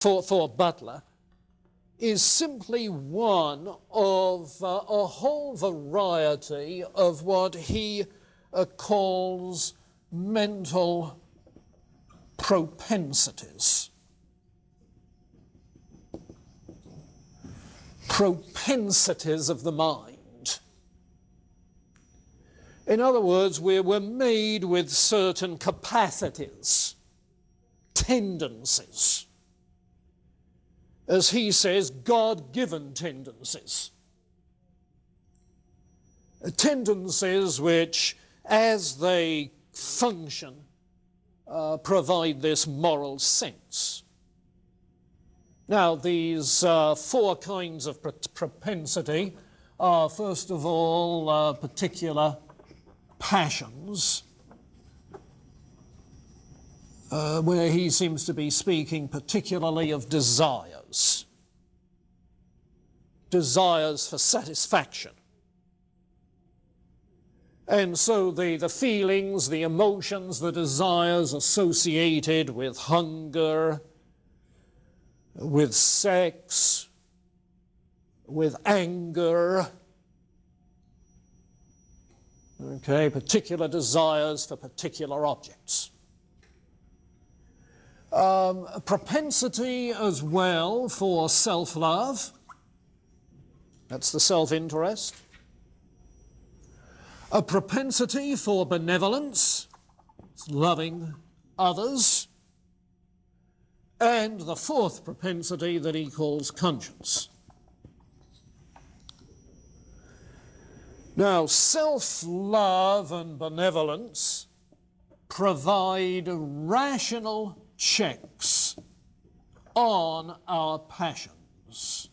for Butler is simply one of a whole variety of what he calls mental propensities. Propensities of the mind. In other words, we were made with certain capacities, tendencies. As he says, God-given tendencies. Tendencies which, as they function, provide this moral sense. Now, these four kinds of propensity are, first of all, particular passions, where he seems to be speaking particularly of desires. Desires for satisfaction. And so the feelings, the emotions, the desires associated with hunger, with sex, with anger, okay, particular desires for particular objects. A propensity as well for self-love, that's the self-interest. A propensity for benevolence, loving others. And the fourth propensity that he calls conscience. Now, self-love and benevolence provide rational checks on our passions.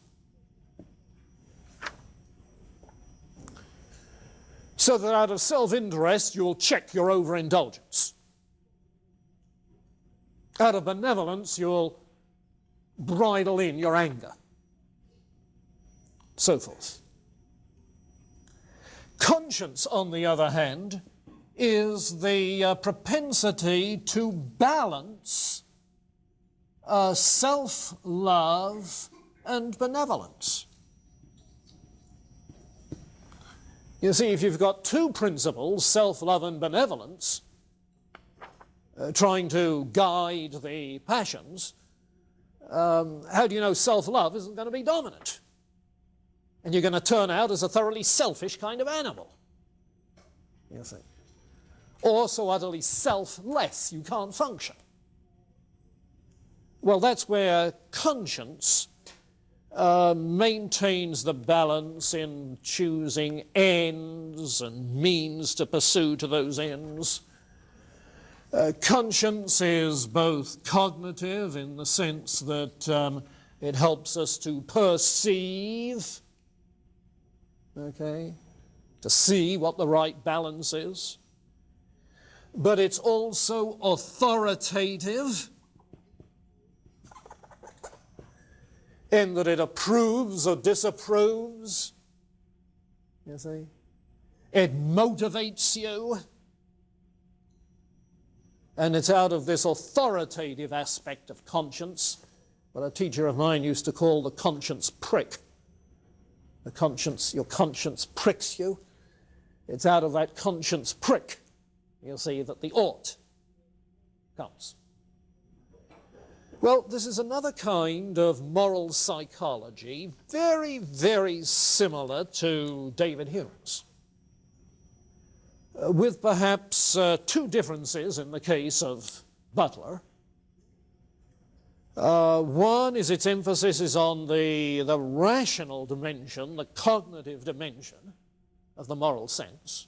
So that out of self-interest, you'll check your overindulgence. Out of benevolence, you'll bridle in your anger. So forth. Conscience, on the other hand, is the propensity to balance self-love and benevolence. You see, if you've got two principles, self-love and benevolence, trying to guide the passions, how do you know self-love isn't going to be dominant? And you're going to turn out as a thoroughly selfish kind of animal, you see. Or so utterly selfless you can't function. Well, that's where conscience maintains the balance in choosing ends and means to pursue to those ends. Conscience is both cognitive in the sense that it helps us to perceive, okay, to see what the right balance is. But it's also authoritative in that it approves or disapproves, you see. It motivates you. And it's out of this authoritative aspect of conscience, what a teacher of mine used to call the conscience prick. The conscience, your conscience pricks you. It's out of that conscience prick, you'll see, that the ought comes. Well, this is another kind of moral psychology, very, very similar to David Hume's, with perhaps two differences in the case of Butler. One is its emphasis is on the rational dimension, the cognitive dimension of the moral sense,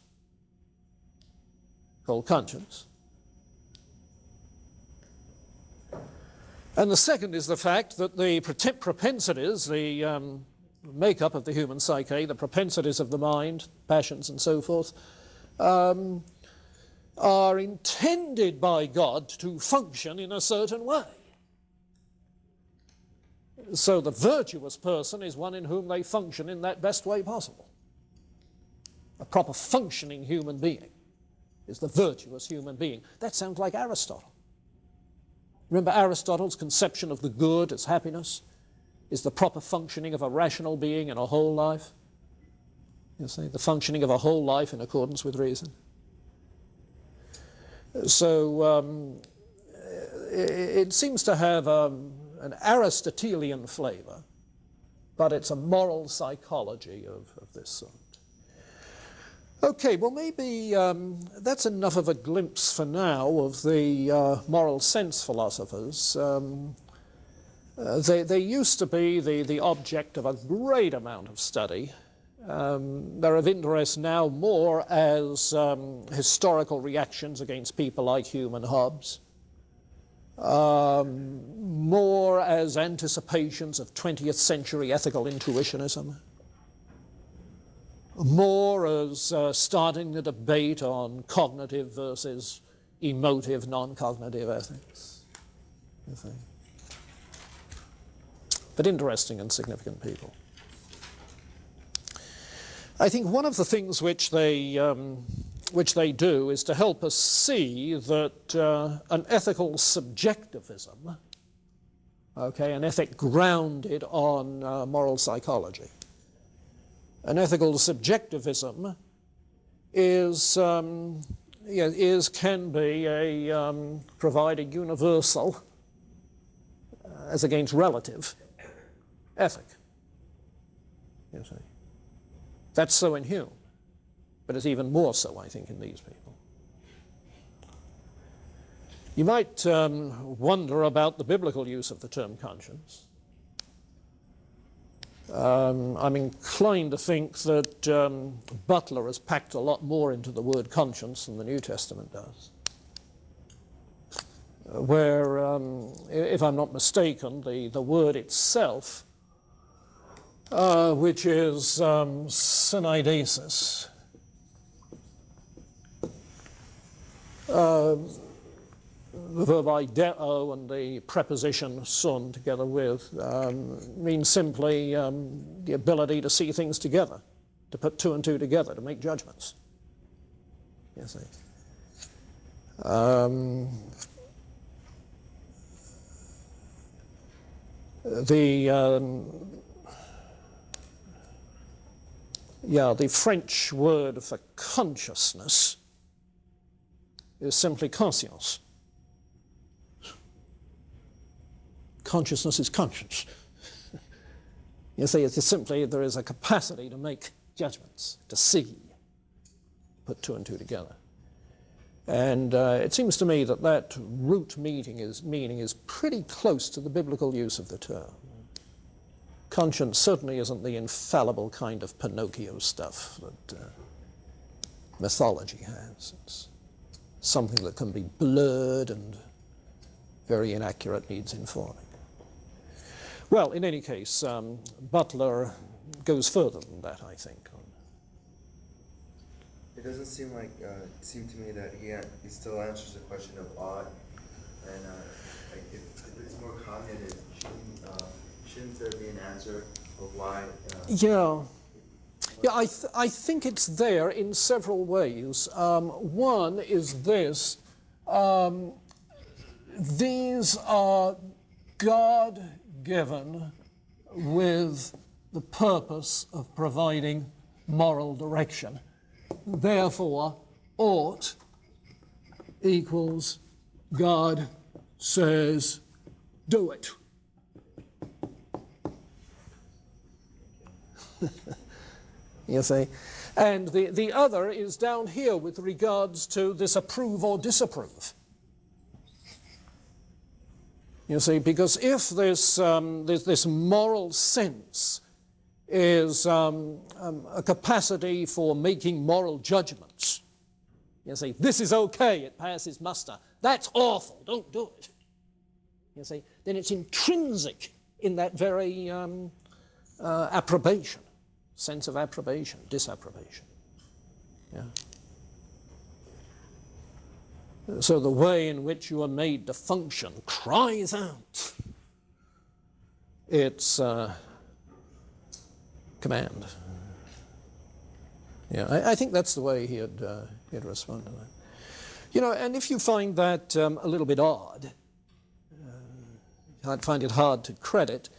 called conscience. And the second is the fact that the propensities, the makeup of the human psyche, the propensities of the mind, passions and so forth, are intended by God to function in a certain way. So the virtuous person is one in whom they function in that best way possible. A proper functioning human being is the virtuous human being. That sounds like Aristotle. Remember Aristotle's conception of the good as happiness is the proper functioning of a rational being in a whole life. You see, the functioning of a whole life in accordance with reason. So it seems to have an Aristotelian flavor, but it's a moral psychology of this sort. Okay, well maybe that's enough of a glimpse for now of the moral sense philosophers. They used to be the object of a great amount of study. They're of interest now more as historical reactions against people like Hume and Hobbes, more as anticipations of 20th century ethical intuitionism, more as starting the debate on cognitive versus emotive, non-cognitive ethics. You see. But interesting and significant people. I think one of the things which they do is to help us see that an ethical subjectivism, okay, an ethic grounded on moral psychology, an ethical subjectivism can be provide a universal as against relative ethic. You see. That's so in Hume, but it's even more so, I think, in these people. You might wonder about the biblical use of the term conscience. I'm inclined to think that Butler has packed a lot more into the word conscience than the New Testament does. Where, if I'm not mistaken, the word itself, which is syneidesis, the verb ideo and the preposition sun together with means simply the ability to see things together, to put two and two together, to make judgments. You see. The French word for consciousness is simply conscience. Consciousness is conscience. You see, it's simply there is a capacity to make judgments, to see, put two and two together. And it seems to me that that root meaning is pretty close to the biblical use of the term. Conscience certainly isn't the infallible kind of Pinocchio stuff that mythology has. It's something that can be blurred and very inaccurate, needs informing. Well, in any case, Butler goes further than that, I think. It doesn't seem like it seemed to me that he still answers the question of ought, and like if it's more cognitive, shouldn't there be an answer of why? I think it's there in several ways. One is this: these are God-given with the purpose of providing moral direction. Therefore, ought equals God says do it. You see? And the other is down here with regards to this approve or disapprove. You see, because if this moral sense is a capacity for making moral judgments, you see, this is okay, it passes muster, that's awful, don't do it, you see, then it's intrinsic in that very approbation, sense of approbation, disapprobation. Yeah. So the way in which you are made to function cries out its command. Yeah, I think that's the way he'd respond to that. You know, and if you find that a little bit odd, I'd find it hard to credit.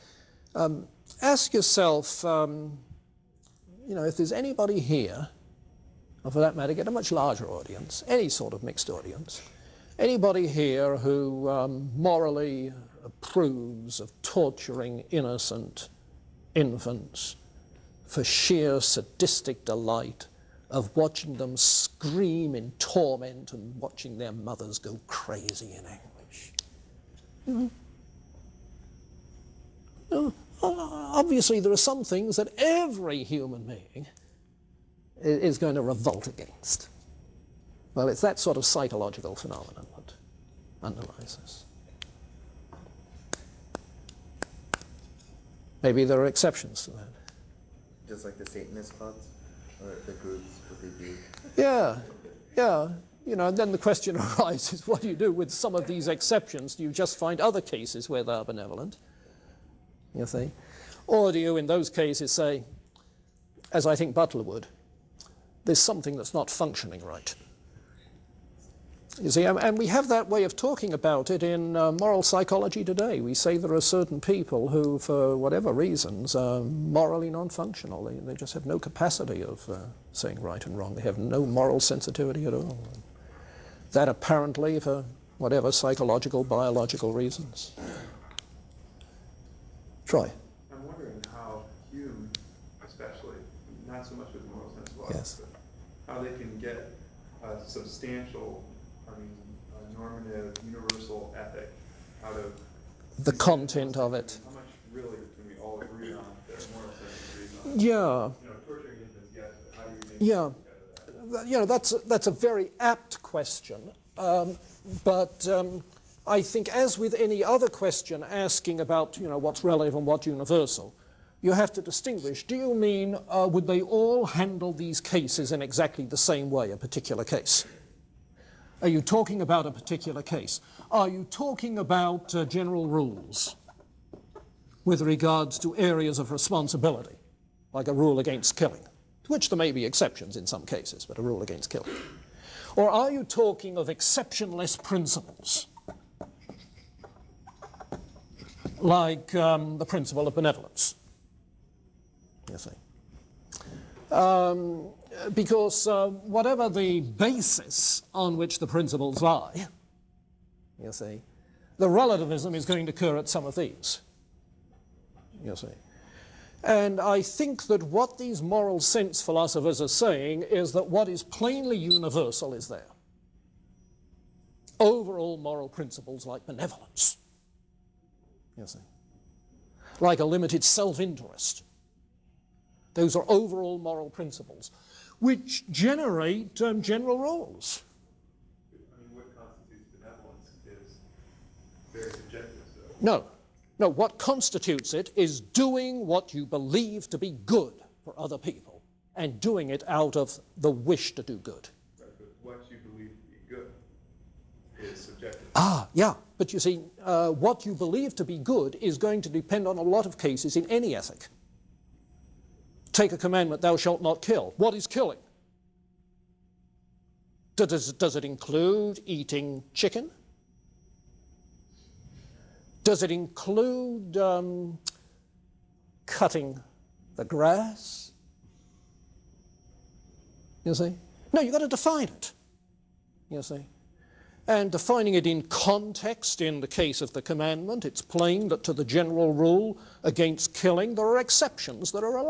Ask yourself, if there's anybody here, or for that matter, get a much larger audience, any sort of mixed audience, anybody here who morally approves of torturing innocent infants for sheer sadistic delight of watching them scream in torment and watching their mothers go crazy in anguish. Obviously, there are some things that every human being is going to revolt against. Well, it's that sort of psychological phenomenon that underlies this. Maybe there are exceptions to that. Just like the Satanist clubs or the groups, what they do. Yeah. And then the question arises, what do you do with some of these exceptions? Do you just find other cases where they are benevolent? You see? Or do you, in those cases, say, as I think Butler would, there's something that's not functioning right. You see, and we have that way of talking about it in moral psychology today. We say there are certain people who, for whatever reasons, are morally non-functional. They just have no capacity of saying right and wrong. They have no moral sensitivity at all. That apparently for whatever psychological, biological reasons. Troy. I'm wondering how Hume, especially, not so much with the moral sense of life, Yes. but how they can get a substantial, a normative, universal ethic out of The content of it. How much really can we all agree on that moral sense agrees on? Yeah. Torturing infants, yes, but how do you make Yeah. sense out of that? That's a very apt question. But I think, as with any other question asking about what's relative and what's universal, you have to distinguish. Do you mean would they all handle these cases in exactly the same way, a particular case? Are you talking about a particular case? Are you talking about general rules with regards to areas of responsibility, like a rule against killing, to which there may be exceptions in some cases, but a rule against killing? Or are you talking of exceptionless principles, like the principle of benevolence? You see. Because whatever the basis on which the principles lie, you see, the relativism is going to occur at some of these, you see. And I think that what these moral sense philosophers are saying is that what is plainly universal is there. Overall moral principles like benevolence, you see, like a limited self-interest. Those are overall moral principles, which generate general rules. I mean, what constitutes benevolence is very subjective, so. No, what constitutes it is doing what you believe to be good for other people, and doing it out of the wish to do good. Right, but what you believe to be good is subjective. Yeah, but you see, what you believe to be good is going to depend on a lot of cases in any ethic. Take a commandment, thou shalt not kill. What is killing? Does it include eating chicken? Does it include cutting the grass? You see? No, you've got to define it. You see? And defining it in context, in the case of the commandment, it's plain that to the general rule against killing, there are exceptions that are allowed.